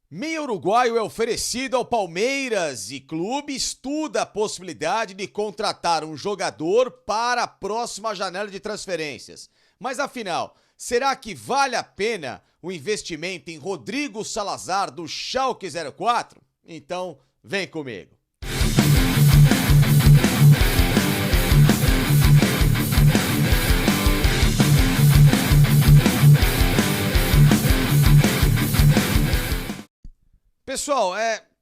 Meia uruguaio é oferecido ao Palmeiras e clube estuda a possibilidade de contratar um jogador para a próxima janela de transferências. Mas afinal, será que vale a pena o investimento em Rodrigo Salazar do Schalke 04? Então, vem comigo. Pessoal,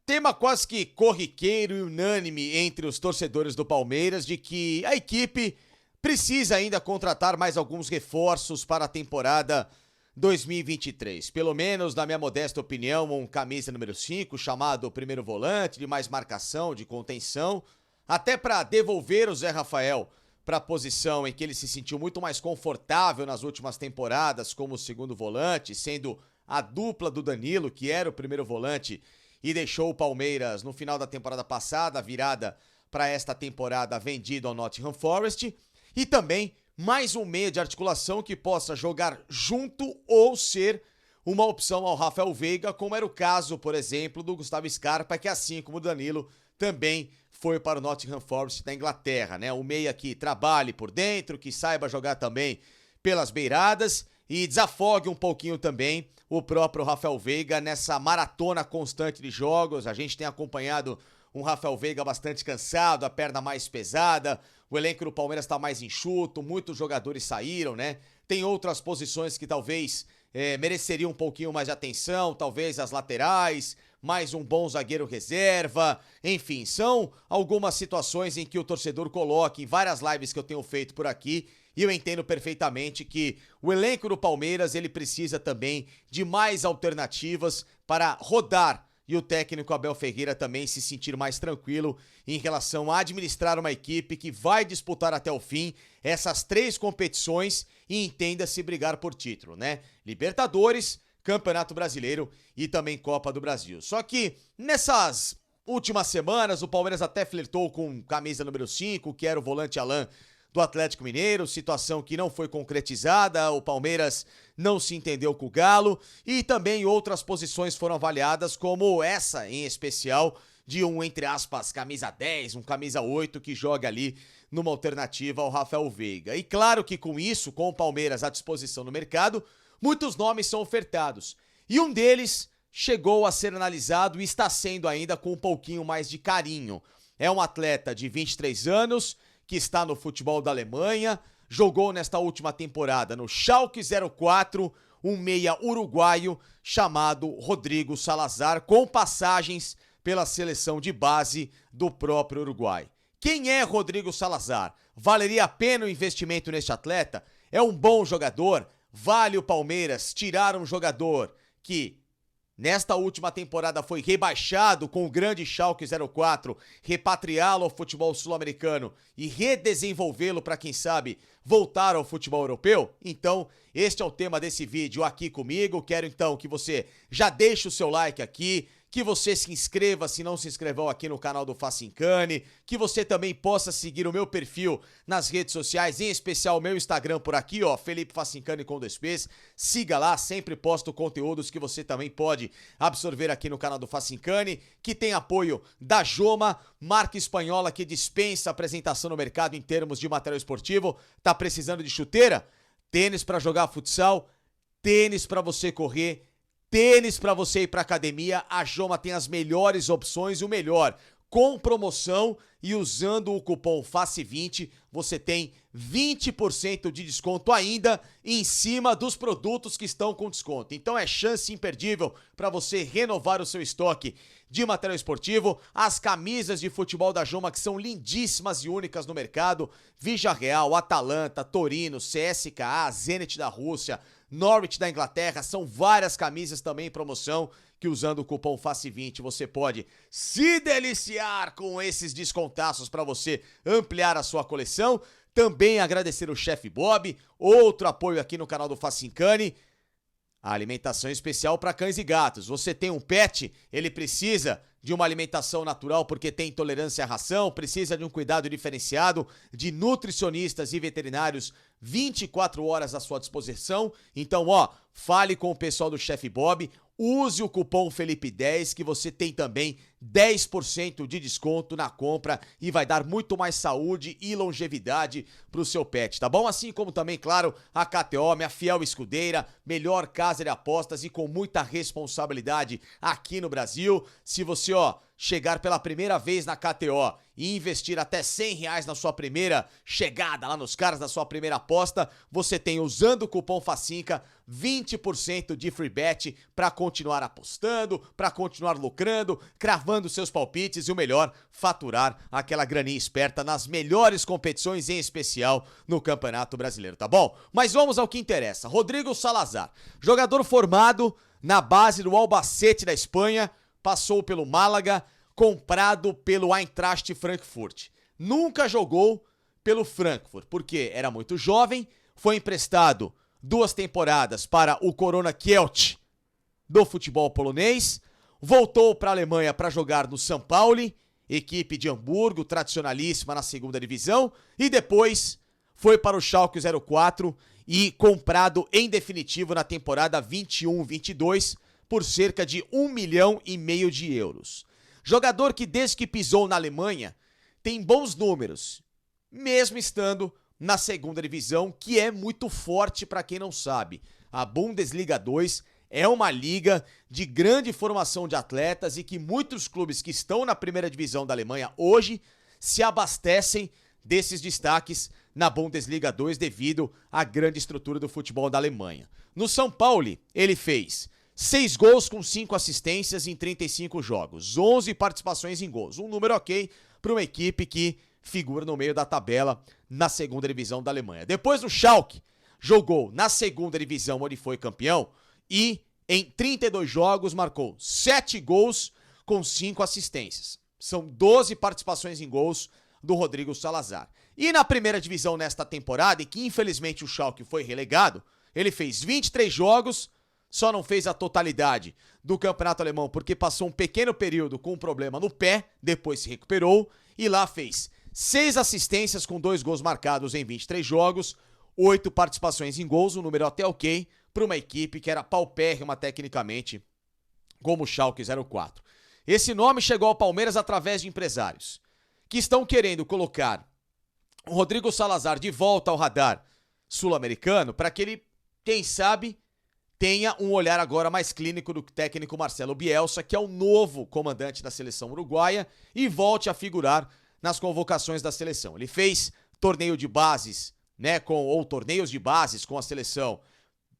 tema quase que corriqueiro e unânime entre os torcedores do Palmeiras de que a equipe precisa ainda contratar mais alguns reforços para a temporada 2023. Pelo menos, na minha modesta opinião, um camisa número 5, chamado primeiro volante, de mais marcação, de contenção, até para devolver o Zé Rafael para a posição em que ele se sentiu muito mais confortável nas últimas temporadas como segundo volante, sendo a dupla do Danilo, que era o primeiro volante e deixou o Palmeiras no final da temporada passada, virada para esta temporada, vendido ao Nottingham Forest, e também mais um meia de articulação que possa jogar junto ou ser uma opção ao Rafael Veiga, como era o caso, por exemplo, do Gustavo Scarpa, que assim como o Danilo também foi para o Nottingham Forest da Inglaterra, né? O meia que trabalhe por dentro, que saiba jogar também pelas beiradas e desafogue um pouquinho também o próprio Rafael Veiga nessa maratona constante de jogos. A gente tem acompanhado um Rafael Veiga bastante cansado, a perna mais pesada, o elenco do Palmeiras está mais enxuto, muitos jogadores saíram, né? Tem outras posições que talvez mereceriam um pouquinho mais de atenção, talvez as laterais, mais um bom zagueiro reserva, enfim, são algumas situações em que o torcedor coloca em várias lives que eu tenho feito por aqui. E eu entendo perfeitamente que o elenco do Palmeiras, ele precisa também de mais alternativas para rodar e o técnico Abel Ferreira também se sentir mais tranquilo em relação a administrar uma equipe que vai disputar até o fim essas 3 competições e entenda-se brigar por título, né? Libertadores, Campeonato Brasileiro e também Copa do Brasil. Só que nessas últimas semanas o Palmeiras até flertou com camisa número 5, que era o volante Alan do Atlético Mineiro, situação que não foi concretizada, o Palmeiras não se entendeu com o Galo e também outras posições foram avaliadas, como essa em especial de um, entre aspas, camisa 10, um camisa 8 que joga ali numa alternativa ao Rafael Veiga. E claro que com isso, com o Palmeiras à disposição no mercado, muitos nomes são ofertados e um deles chegou a ser analisado e está sendo ainda com um pouquinho mais de carinho. É um atleta de 23 anos, que está no futebol da Alemanha, jogou nesta última temporada no Schalke 04, um meia uruguaio chamado Rodrigo Salazar, com passagens pela seleção de base do próprio Uruguai. Quem é Rodrigo Salazar? Valeria a pena o investimento neste atleta? É um bom jogador? Vale o Palmeiras tirar um jogador que nesta última temporada foi rebaixado com o grande Schalke 04, repatriá-lo ao futebol sul-americano e redesenvolvê-lo para, quem sabe, voltar ao futebol europeu? Então, este é o tema desse vídeo aqui comigo. Quero então que você já deixe o seu like aqui, que você se inscreva se não se inscreveu aqui no canal do Facincani, que você também possa seguir o meu perfil nas redes sociais, em especial o meu Instagram por aqui, ó, Felipe Facincani com 2 P's. Siga lá, sempre posto conteúdos que você também pode absorver aqui no canal do Facincani, que tem apoio da Joma, marca espanhola que dispensa apresentação no mercado em termos de material esportivo. Tá precisando de chuteira? Tênis para jogar futsal, tênis para você correr, tênis para você ir para academia. A Joma tem as melhores opções e o melhor, com promoção, e usando o cupom FACE20 você tem 20% de desconto ainda em cima dos produtos que estão com desconto. Então é chance imperdível para você renovar o seu estoque de material esportivo. As camisas de futebol da Joma, que são lindíssimas e únicas no mercado: Villarreal, Atalanta, Torino, CSKA, Zenit da Rússia, Norwich da Inglaterra, são várias camisas também em promoção que usando o cupom FACE20 você pode se deliciar com esses descontaços para você ampliar a sua coleção. Também agradecer o Chef Bob, outro apoio aqui no canal do Facincani. A alimentação especial para cães e gatos. Você tem um pet, ele precisa de uma alimentação natural porque tem intolerância à ração, precisa de um cuidado diferenciado de nutricionistas e veterinários 24 horas à sua disposição. Então, fale com o pessoal do Chef Bob, use o cupom Felipe10 que você tem também 10% de desconto na compra e vai dar muito mais saúde e longevidade pro seu pet, tá bom? Assim como também, claro, a KTO, minha fiel escudeira, melhor casa de apostas e com muita responsabilidade aqui no Brasil. Se você, chegar pela primeira vez na KTO e investir até R$100 na sua primeira chegada lá nos caras da sua primeira aposta, você tem, usando o cupom FACINCA, 20% de free bet para continuar apostando, para continuar lucrando, cravando seus palpites e o melhor, faturar aquela graninha esperta nas melhores competições, em especial no Campeonato Brasileiro, tá bom? Mas vamos ao que interessa. Rodrigo Salazar, jogador formado na base do Albacete da Espanha, passou pelo Málaga, comprado pelo Eintracht Frankfurt. Nunca jogou pelo Frankfurt, porque era muito jovem, foi emprestado 2 temporadas para o Korona Kielce do futebol polonês, voltou para a Alemanha para jogar no São Paulo, equipe de Hamburgo, tradicionalíssima na segunda divisão, e depois foi para o Schalke 04 e comprado em definitivo na temporada 21-22 por cerca de 1,5 milhão de euros. Jogador que desde que pisou na Alemanha tem bons números, mesmo estando na segunda divisão, que é muito forte para quem não sabe. A Bundesliga 2 é uma liga de grande formação de atletas e que muitos clubes que estão na primeira divisão da Alemanha hoje se abastecem desses destaques na Bundesliga 2 devido à grande estrutura do futebol da Alemanha. No São Paulo, ele fez 6 gols com 5 assistências em 35 jogos, 11 participações em gols, um número ok para uma equipe que figura no meio da tabela na segunda divisão da Alemanha. Depois no Schalke, jogou na segunda divisão onde foi campeão e em 32 jogos marcou 7 gols com 5 assistências. São 12 participações em gols do Rodrigo Salazar. E na primeira divisão nesta temporada, e que infelizmente o Schalke foi relegado, ele fez 23 jogos, só não fez a totalidade do campeonato alemão porque passou um pequeno período com um problema no pé, depois se recuperou e lá fez 6 assistências com 2 gols marcados em 23 jogos, 8 participações em gols, um número até ok para uma equipe que era paupérrima tecnicamente, como o Schalke 04. Esse nome chegou ao Palmeiras através de empresários que estão querendo colocar o Rodrigo Salazar de volta ao radar sul-americano para que ele, quem sabe, tenha um olhar agora mais clínico do técnico Marcelo Bielsa, que é o novo comandante da seleção uruguaia, e volte a figurar nas convocações da seleção. Ele fez torneio de bases, torneios de bases com a seleção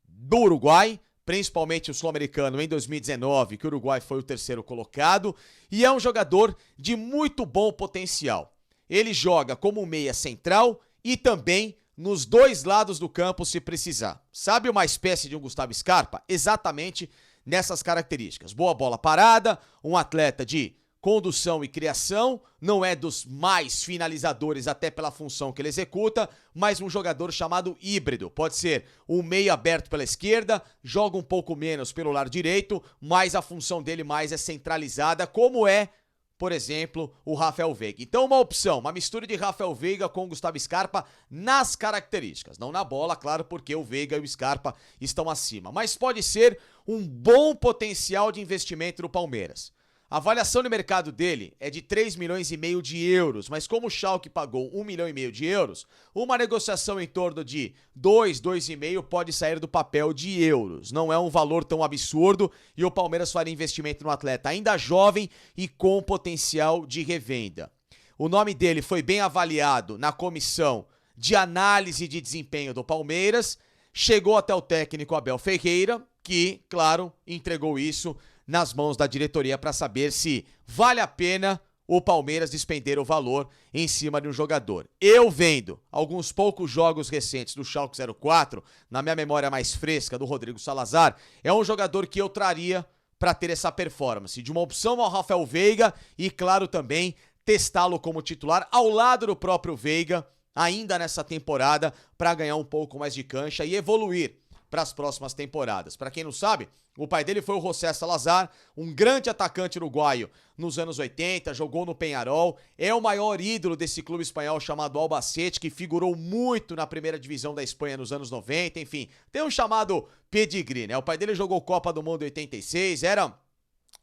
do Uruguai, principalmente o sul-americano em 2019, que o Uruguai foi o 3º colocado, e é um jogador de muito bom potencial. Ele joga como meia central e também nos 2 lados do campo se precisar. Sabe uma espécie de um Gustavo Scarpa? Exatamente nessas características. Boa bola parada, um atleta de condução e criação, não é dos mais finalizadores até pela função que ele executa, mas um jogador chamado híbrido. Pode ser um meio aberto pela esquerda, joga um pouco menos pelo lado direito, mas a função dele mais é centralizada, como é, por exemplo, o Rafael Veiga. Então uma opção, uma mistura de Rafael Veiga com Gustavo Scarpa nas características. Não na bola, claro, porque o Veiga e o Scarpa estão acima. Mas pode ser um bom potencial de investimento do Palmeiras. A avaliação de mercado dele é de 3,5 milhões de euros, mas como o Schalke pagou 1,5 milhão de euros, uma negociação em torno de 2,5 pode sair do papel de euros. Não é um valor tão absurdo e o Palmeiras faria investimento no atleta ainda jovem e com potencial de revenda. O nome dele foi bem avaliado na comissão de análise de desempenho do Palmeiras, chegou até o técnico Abel Ferreira, que, claro, entregou isso nas mãos da diretoria para saber se vale a pena o Palmeiras despender o valor em cima de um jogador. Eu vendo alguns poucos jogos recentes do Schalke 04, na minha memória mais fresca do Rodrigo Salazar, é um jogador que eu traria para ter essa performance, de uma opção ao Rafael Veiga e, claro, também testá-lo como titular ao lado do próprio Veiga, ainda nessa temporada, para ganhar um pouco mais de cancha e evoluir para as próximas temporadas. Para quem não sabe, o pai dele foi o José Salazar, um grande atacante uruguaio nos anos 80, jogou no Peñarol, é o maior ídolo desse clube espanhol chamado Albacete, que figurou muito na primeira divisão da Espanha nos anos 90, enfim, tem um chamado pedigree, né? O pai dele jogou Copa do Mundo em 86, era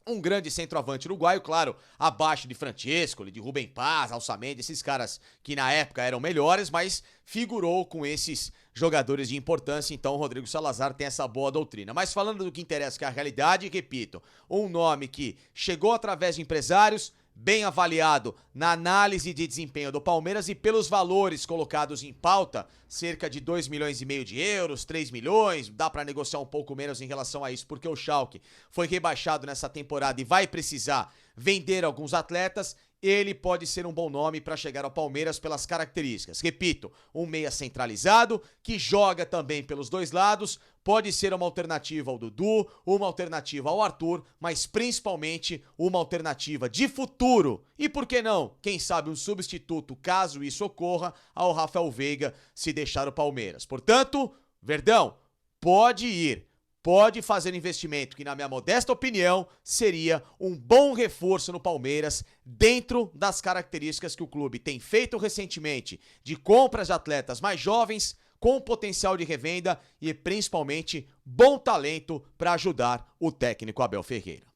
um grande centroavante uruguaio, claro, abaixo de Francescoli, de Rubem Paz, Alçamendi, esses caras que na época eram melhores, mas figurou com esses jogadores de importância, então o Rodrigo Salazar tem essa boa doutrina. Mas falando do que interessa, que é a realidade, repito, um nome que chegou através de empresários, bem avaliado na análise de desempenho do Palmeiras e pelos valores colocados em pauta, cerca de 2,5 milhões de euros, 3 milhões, dá para negociar um pouco menos em relação a isso, porque o Schalke foi rebaixado nessa temporada e vai precisar vender alguns atletas. Ele pode ser um bom nome para chegar ao Palmeiras pelas características. Repito, um meia centralizado, que joga também pelos dois lados, pode ser uma alternativa ao Dudu, uma alternativa ao Arthur, mas principalmente uma alternativa de futuro. E por que não? Quem sabe um substituto, caso isso ocorra, ao Rafael Veiga se deixar o Palmeiras. Portanto, Verdão, pode ir. Pode fazer investimento que, na minha modesta opinião, seria um bom reforço no Palmeiras dentro das características que o clube tem feito recentemente de compras de atletas mais jovens, com potencial de revenda e principalmente bom talento para ajudar o técnico Abel Ferreira.